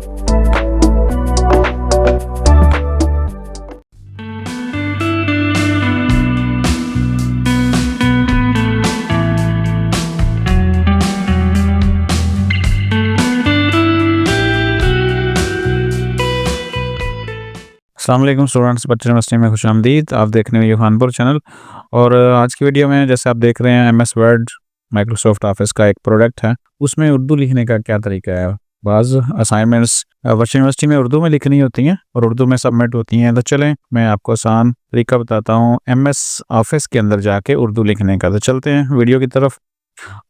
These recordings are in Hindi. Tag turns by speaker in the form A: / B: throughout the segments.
A: अस्सलाम वालेकुम स्टूडेंट्स, बच्चे यूनिवर्सिटी में खुशामदीद। आप देख रहे हैं खानपुर चैनल। और आज की वीडियो में जैसे आप देख रहे हैं एमएस वर्ड माइक्रोसॉफ्ट ऑफिस का एक प्रोडक्ट है, उसमें उर्दू लिखने का क्या तरीका है। बाज़ असाइनमेंट्स बच्चे यूनिवर्सिटी में उर्दू में लिखनी होती हैं और उर्दू में सबमिट होती हैं। तो चलें मैं आपको आसान तरीका बताता हूँ एमएस ऑफिस के अंदर जाके उर्दू लिखने का। तो चलते हैं वीडियो की तरफ।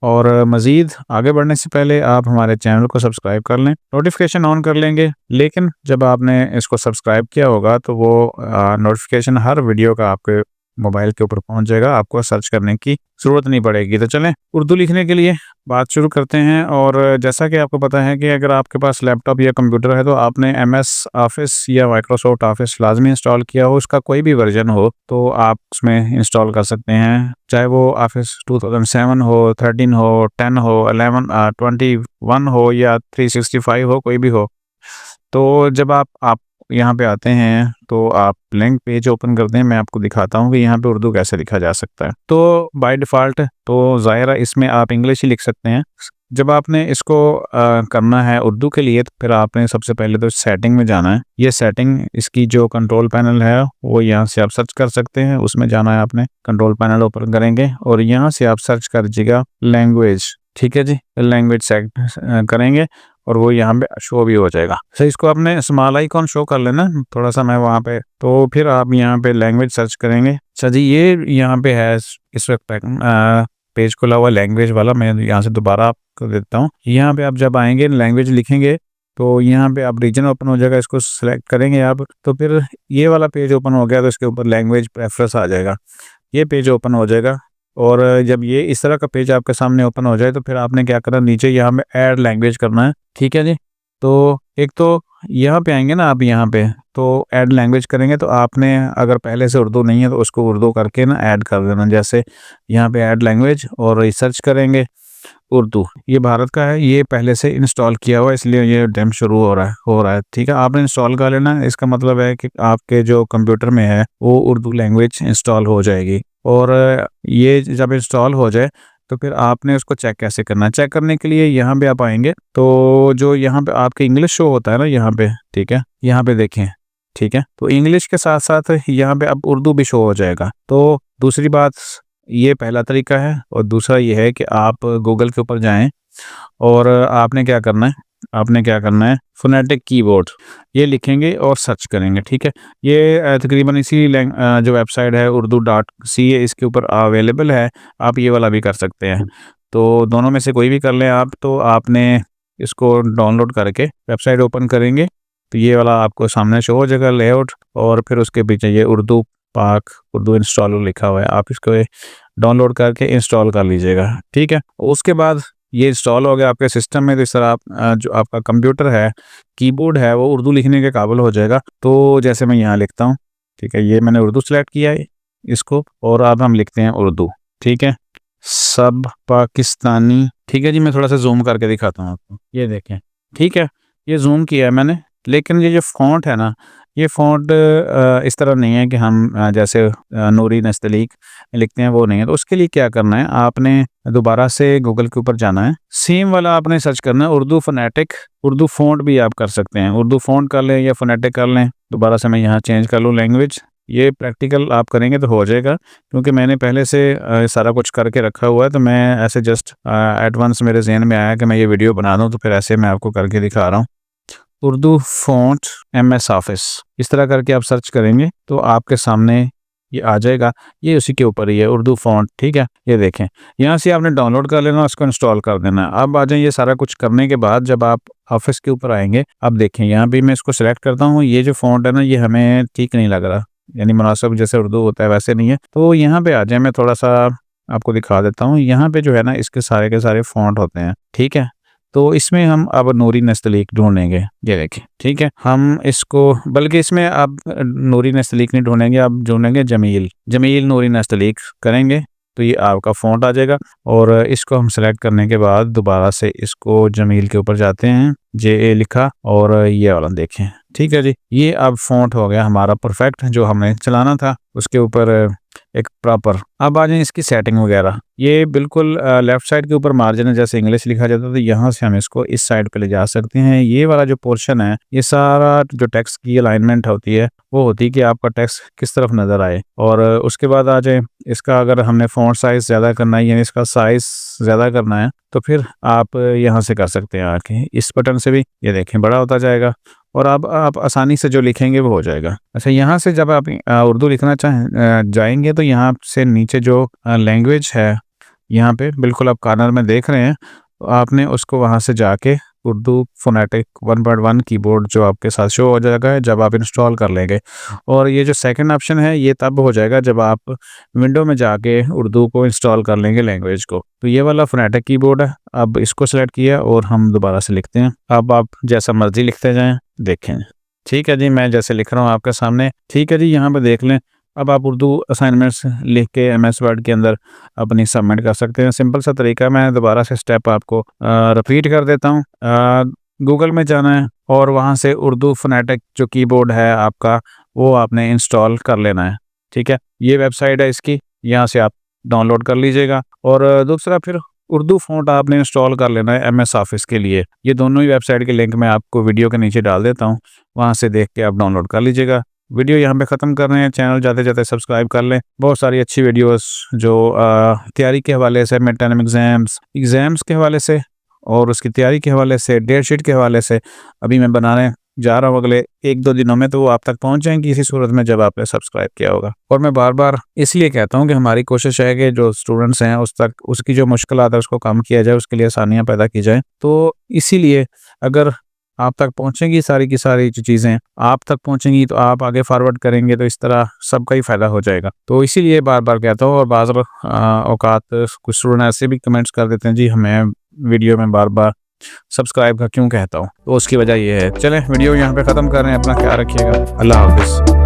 A: और मज़ीद आगे बढ़ने से पहले आप हमारे चैनल को सब्सक्राइब कर लें, नोटिफिकेशन ऑन कर लेंगे। लेकिन जब आपने इसको सब्सक्राइब किया होगा तो वो नोटिफिकेशन हर वीडियो का आपके मोबाइल के ऊपर पहुंच जाएगा, आपको सर्च करने की ज़रूरत नहीं पड़ेगी। तो चलें उर्दू लिखने के लिए बात शुरू करते हैं। और जैसा कि आपको पता है कि अगर आपके पास लैपटॉप या कंप्यूटर है तो आपने एमएस ऑफिस या माइक्रोसॉफ्ट ऑफिस लाजमी इंस्टॉल किया हो। उसका कोई भी वर्जन हो तो आप उसमें इंस्टॉल कर सकते हैं, चाहे वो ऑफिस 2007 हो, 13 हो, 10 हो, 11, 21 हो या 365 हो, कोई भी हो। तो जब आप यहाँ पे आते हैं तो आप ब्लैंक पेज ओपन करते हैं। मैं आपको दिखाता हूँ कि यहाँ पे उर्दू कैसे लिखा जा सकता है। तो बाय डिफ़ॉल्ट तो ज़ाहिर है इसमें आप इंग्लिश ही लिख सकते हैं। जब आपने इसको करना है उर्दू के लिए तो फिर आपने सबसे पहले तो सेटिंग में जाना है। ये सेटिंग इसकी जो कंट्रोल पैनल है वो यहाँ से आप सर्च कर सकते हैं, उसमें जाना है आपने। कंट्रोल पैनल ओपन करेंगे और यहाँ से आप सर्च कर दीजिएगा लैंग्वेज। ठीक है जी, लैंग्वेज सेलेक्ट करेंगे और वो यहाँ पे शो भी हो जाएगा। सो इसको आपने स्मॉल आइकॉन शो कर लेना थोड़ा सा मैं वहाँ पे, तो फिर आप यहाँ पे लैंग्वेज सर्च करेंगे। अच्छा जी, ये यहाँ पे है इस वक्त पेज खुला हुआ लैंग्वेज वाला। मैं यहाँ से दोबारा आपको देता हूँ। यहाँ पे आप जब आएंगे लैंग्वेज लिखेंगे तो यहाँ पे आप रीजन ओपन हो जाएगा, इसको सिलेक्ट करेंगे आप तो फिर ये वाला पेज ओपन हो गया। तो इसके ऊपर लैंग्वेज प्रेफरेंस आ जाएगा, ये पेज ओपन हो जाएगा। और जब ये इस तरह का पेज आपके सामने ओपन हो जाए तो फिर आपने क्या करना, नीचे यहाँ पे ऐड लैंग्वेज करना है। ठीक है जी, तो एक तो यहाँ पे आएंगे ना आप, यहाँ पे तो ऐड लैंग्वेज करेंगे तो आपने अगर पहले से उर्दू नहीं है तो उसको उर्दू करके ना ऐड कर देना। जैसे यहाँ पे ऐड लैंग्वेज और रिसर्च करेंगे उर्दू। ये भारत का है, ये पहले से इंस्टॉल किया हुआ है इसलिए ये डैम शुरू हो रहा है। ठीक है, आपने इंस्टॉल कर लेना। इसका मतलब है कि आपके जो कंप्यूटर में है वो उर्दू लैंग्वेज इंस्टॉल हो जाएगी। और ये जब इंस्टॉल हो जाए तो फिर आपने उसको चेक कैसे करना है। चेक करने के लिए यहाँ पे आप आएंगे तो जो यहाँ पे आपके इंग्लिश शो होता है ना यहाँ पे, ठीक है, यहाँ पे देखें। ठीक है, तो इंग्लिश के साथ साथ यहाँ पे अब उर्दू भी शो हो जाएगा। तो दूसरी बात, ये पहला तरीका है। और दूसरा ये है कि आप गूगल के ऊपर जाएं और आपने क्या करना है फोनेटिक कीबोर्ड ये लिखेंगे और सर्च करेंगे। ठीक है, ये तकरीबन इसी जो वेबसाइट है urdu.ca इसके ऊपर अवेलेबल है। आप ये वाला भी कर सकते हैं, तो दोनों में से कोई भी कर लें आप। तो आपने इसको डाउनलोड करके वेबसाइट ओपन करेंगे तो ये वाला आपको सामने शो हो जाएगा लेआउट, और फिर उसके पीछे ये उर्दू इंस्टॉलर लिखा हुआ है। आप इसको डाउनलोड करके इंस्टॉल कर लीजिएगा। ठीक है, उसके बाद ये इंस्टॉल हो गया आपके सिस्टम में। तो इस तरह आप जो आपका कंप्यूटर है, कीबोर्ड है, वो उर्दू लिखने के काबिल हो जाएगा। तो जैसे मैं यहाँ लिखता हूँ, ठीक है, ये मैंने उर्दू सेलेक्ट किया है इसको, और अब हम लिखते हैं उर्दू। ठीक है, सब पाकिस्तानी। ठीक है जी, मैं थोड़ा सा जूम करके दिखाता हूँ आपको, ये देखें। ठीक है, ये जूम किया है मैंने, लेकिन ये जो फ़ॉन्ट है ना, ये फ़ॉन्ट इस तरह नहीं है कि हम जैसे नूरी नस्तलीक लिखते हैं वो नहीं है। तो उसके लिए क्या करना है, आपने दोबारा से गूगल के ऊपर जाना है, सेम वाला आपने सर्च करना है उर्दू फोनेटिक। उर्दू फ़ॉन्ट भी आप कर सकते हैं, उर्दू फ़ॉन्ट कर लें या फोनेटिक कर लें। दोबारा से मैं यहाँ चेंज कर लूँ लैंग्वेज। ये प्रैक्टिकल आप करेंगे तो हो जाएगा, क्योंकि मैंने पहले से सारा कुछ करके रखा हुआ है। तो मैं ऐसे जस्ट एडवांस मेरे जहन में आया कि मैं ये वीडियो बना दूँ, तो फिर ऐसे मैं आपको करके दिखा रहा हूँ। उर्दू फ़ॉन्ट एमएस ऑफिस इस तरह करके आप सर्च करेंगे तो आपके सामने ये आ जाएगा। ये उसी के ऊपर ही है उर्दू फ़ॉन्ट। ठीक है, ये देखें, यहाँ से आपने डाउनलोड कर लेना, उसको इंस्टॉल कर देना। अब आ जाए, ये सारा कुछ करने के बाद जब आप ऑफिस के ऊपर आएंगे, अब देखें यहाँ भी मैं इसको सिलेक्ट करता हूँ। ये जो फ़ॉन्ट है ना, ये हमें ठीक नहीं लग रहा, यानी मुनासिब जैसे उर्दू होता है वैसे नहीं है। तो यहाँ पे आ जाए, मैं थोड़ा सा आपको दिखा देता हूँ। यहाँ पे जो है ना, इसके सारे के सारे फ़ॉन्ट होते हैं। ठीक है, तो इसमें हम अब नूरी नस्तलीक ढूंढेंगे। ये देखें, ठीक है, हम इसको, बल्कि इसमें अब नूरी नस्तलीक नहीं ढूंढेंगे, अब ढूंढेंगे जमील नूरी नस्तलीक करेंगे तो ये आपका फ़ॉन्ट आ जाएगा और इसको हम सेलेक्ट करने के बाद दोबारा से इसको जमील के ऊपर जाते हैं, JA लिखा और ये वाला देखें। ठीक है जी, ये अब फ़ॉन्ट हो गया हमारा परफेक्ट जो हमने चलाना था उसके ऊपर एक प्रॉपर। अब आ जाए इसकी सेटिंग वगैरह। ये बिल्कुल लेफ़्ट साइड के ऊपर मार्जिन है, जैसे इंग्लिश लिखा जाता है तो यहाँ से हम इसको इस साइड पे ले जा सकते हैं। ये वाला जो पोर्शन है, ये सारा जो टेक्स्ट की अलाइनमेंट होती है वो होती है कि आपका टेक्स्ट किस तरफ नज़र आए। और उसके बाद आ जाए इसका, अगर हमने फ़ॉन्ट साइज़ ज़्यादा करना है यानी इसका साइज़ ज़्यादा करना है तो फिर आप यहाँ से कर सकते हैं आके इस बटन से भी, ये देखें बड़ा होता जाएगा और अब आप आसानी से जो लिखेंगे वो हो जाएगा। अच्छा, यहाँ से जब आप उर्दू लिखना चाहें जाएंगे तो यहाँ से नीचे जो लैंग्वेज है यहाँ पे बिल्कुल आप कॉर्नर में देख रहे हैं, तो आपने उसको वहाँ से जाके उर्दू फोनेटिक 1.1 कीबोर्ड जो आपके साथ शो हो जाएगा जब आप इंस्टॉल कर लेंगे। और ये जो सेकंड ऑप्शन है ये तब हो जाएगा जब आप विंडो में जाके उर्दू को इंस्टॉल कर लेंगे लैंग्वेज को। तो ये वाला फोनेटिक कीबोर्ड है, अब इसको सेलेक्ट किया और हम दोबारा से लिखते हैं। अब आप जैसा मर्जी लिखते जाएं, देखें। ठीक है जी, मैं जैसे लिख रहा हूँ आपके सामने। ठीक है जी, यहाँ पे देख लें। अब आप उर्दू असाइनमेंट्स लिख के MS वर्ड के अंदर अपनी सबमिट कर सकते हैं। सिंपल सा तरीका, मैं दोबारा से स्टेप आपको रिपीट कर देता हूँ। गूगल में जाना है और वहाँ से उर्दू फोनेटिक जो कीबोर्ड है आपका वो आपने इंस्टॉल कर लेना है। ठीक है, ये वेबसाइट है इसकी, यहाँ से आप डाउनलोड कर लीजिएगा। और दूसरा फिर उर्दू फ़ॉन्ट आपने इंस्टॉल कर लेना है MS ऑफिस के लिए। ये दोनों ही वेबसाइट के लिंक मैं आपको वीडियो के नीचे डाल देता हूँ, वहाँ से देख के आप डाउनलोड कर लीजिएगा। वीडियो यहाँ पे ख़त्म कर रहे हैं, चैनल जाते जाते सब्सक्राइब कर लें। बहुत सारी अच्छी वीडियोस जो तैयारी के हवाले से, मिड टर्म एग्ज़ाम्स के हवाले से और उसकी तैयारी के हवाले से, डेट शीट के हवाले से अभी मैं बनाने जा रहा हूँ अगले 1-2 दिनों में, तो वो आप तक पहुँच जाएंगी इसी सूरत में जब आपने सब्सक्राइब किया होगा। और मैं बार बार इसलिए कहता हूँ कि हमारी कोशिश है कि जो स्टूडेंट्स हैं उस तक उसकी जो मुश्किलात है उसको कम किया जाए, उसके लिए आसानियाँ पैदा की जाएँ। तो इसीलिए अगर आप तक पहुँचेंगी सारी की सारी जो चीज़ें आप तक पहुँचेंगी तो आप आगे फॉरवर्ड करेंगे तो इस तरह सबका ही फ़ायदा हो जाएगा। तो इसीलिए बार बार कहता हूँ। और बाज़ औक़ात कुछ स्टूडेंट ऐसे भी कमेंट्स कर देते हैं, जी हमें वीडियो में बार बार सब्सक्राइब का क्यों कहता हूँ, तो उसकी वजह ये है। चलें वीडियो यहाँ पे ख़त्म कर रहे हैं, अपना ख्याल रखिएगा, अल्लाह हाफ़िज़।